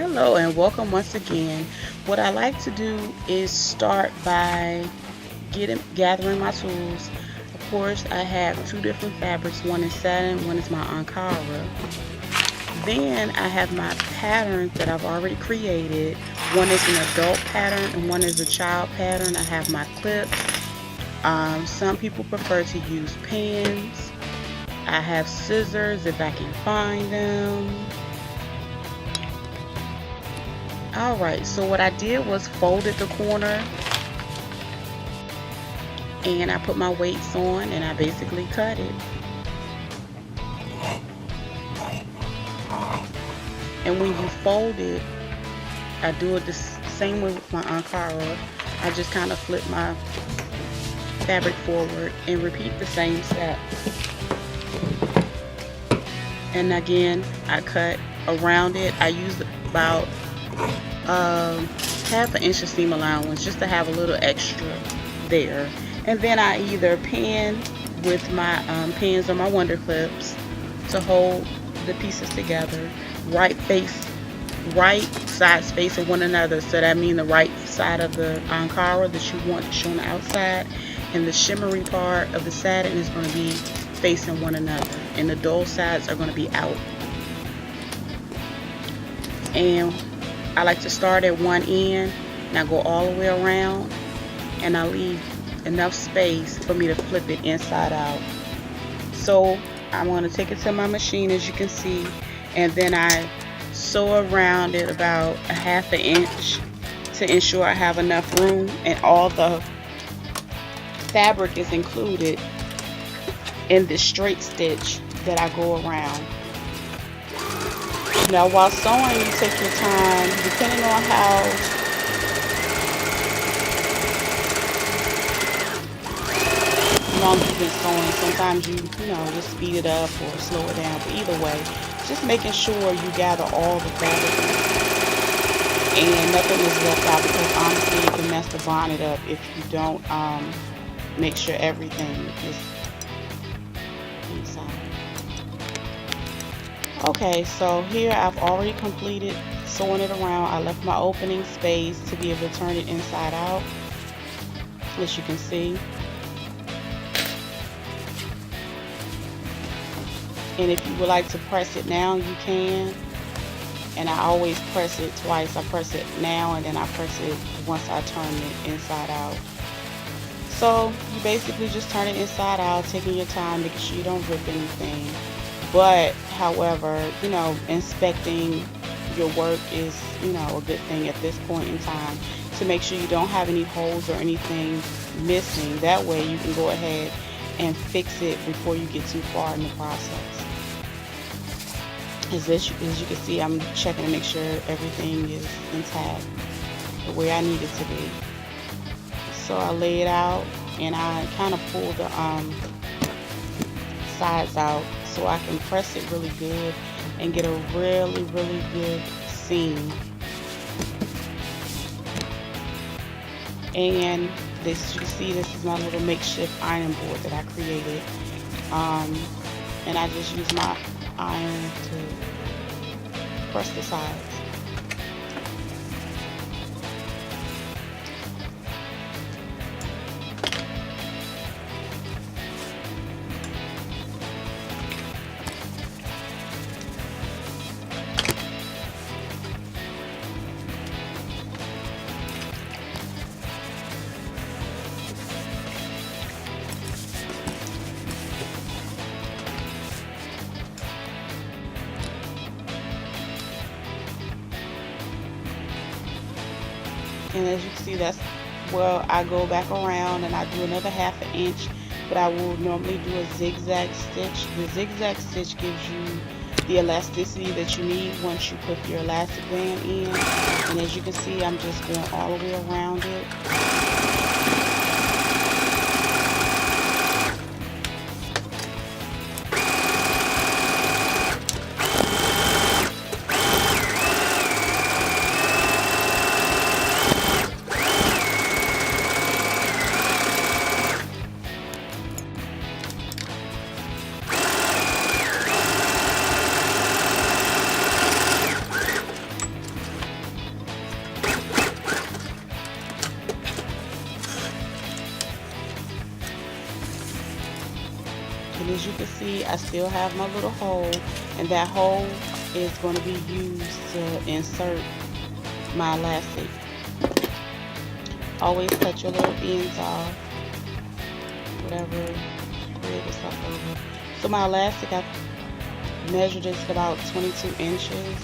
Hello and welcome once again. What I like to do is start by gathering my tools. Of course, I have two different fabrics. One is satin, one is my ankara. Then I have my patterns that I've already created. One is an adult pattern and one is a child pattern. I have my clips. Some people prefer to use pins. I have scissors if I can find them. Alright, so what I did was folded the corner and I put my weights on and I basically cut it. And when you fold it, I do it the same way with my ankara. I just kind of flip my fabric forward and repeat the same step. And again, I cut around it. I used about half an inch of seam allowance just to have a little extra there. And then I either pin with my pins or my wonder clips to hold the pieces together, right sides facing one another. So that means the right side of the ankara that you want to show on the outside, and the shimmery part of the satin is going to be facing one another, and the dull sides are going to be out. And I like to start at one end and I go all the way around, and I leave enough space for me to flip it inside out. So I'm going to take it to my machine, as you can see, and then I sew around it about a half an inch to ensure I have enough room and all the fabric is included in this straight stitch that I go around. Now while sewing, you take your time, depending on how long you've been sewing. Sometimes you just speed it up or slow it down, but either way, just making sure you gather all the fabric and nothing is left out, because honestly it can mess the bonnet up if you don't make sure everything is inside. Okay, so here I've already completed sewing it around. I left my opening space to be able to turn it inside out, as you can see. And if you would like to press it now, you can. And I always press it twice. I press it now and then I press it once I turn it inside out. So you basically just turn it inside out, taking your time, making sure you don't rip anything. But however, inspecting your work is, a good thing at this point in time, to make sure you don't have any holes or anything missing. That way you can go ahead and fix it before you get too far in the process. As you can see, I'm checking to make sure everything is intact the way I need it to be. So I lay it out and I kind of pull the sides out so I can press it really good and get a really good seam. And this, you see, this is my little makeshift iron board that I created, and I just use my iron to press the sides. And as you can see, that's where I go back around and I do another half an inch, but I will normally do a zigzag stitch. The zigzag stitch gives you the elasticity that you need once you put your elastic band in. And as you can see, I'm just going all the way around it. and as you can see, I still have my little hole, and that hole is going to be used to insert my elastic. Always cut your little ends off, whatever thread is left over. So my elastic, I measured this about 22 inches.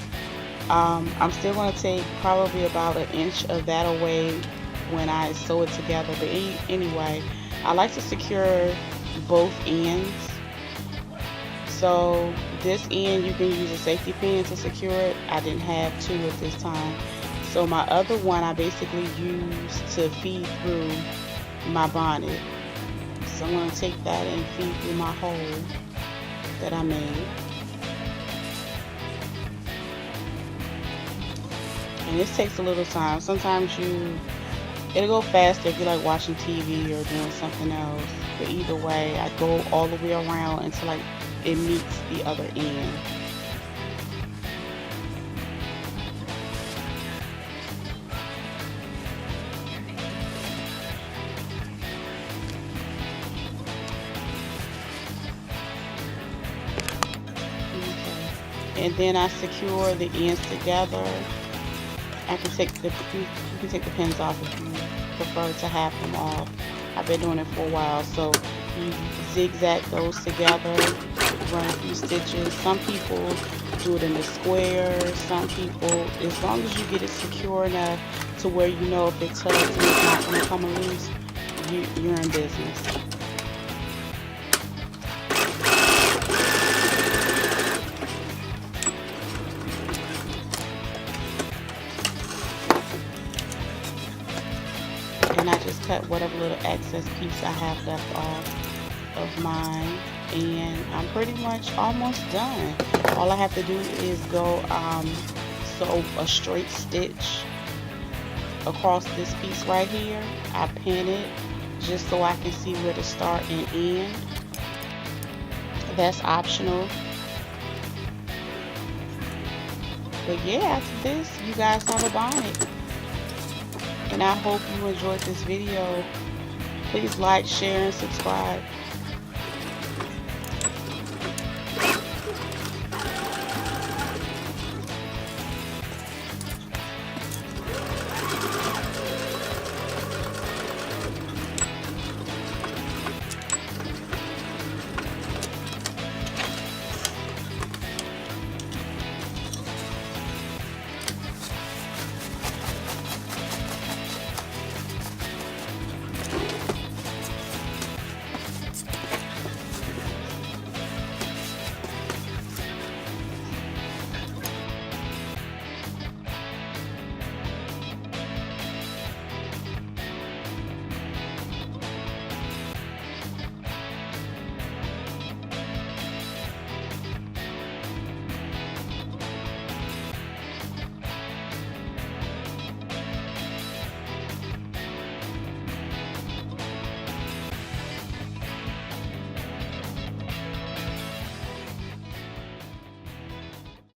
I'm still going to take probably about an inch of that away when I sew it together. But anyway, I like to secure both ends. So this end, you can use a safety pin to secure it. I didn't have two at this time. So my other one I basically used to feed through my bonnet. So I'm going to take that and feed through my hole that I made. And this takes a little time. Sometimes it'll go faster if you like watching TV or doing something else. But either way, I go all the way around until it meets the other end. And then I secure the ends together. You can take the pins off if you prefer to have them off. I've been doing it for a while. So you zigzag those together, run a few stitches. Some people do it in a square. Some people, as long as you get it secure enough to where you know if it tugs and it's not going to come loose, you're in business. And I just cut whatever little excess piece I have left off of mine, and I'm pretty much almost done. All I have to do is go sew a straight stitch across this piece right here. I pin it just so I can see where to start and end. That's optional. But yeah, after this, you guys have a bonnet. And I hope you enjoyed this video. Please like, share, and subscribe.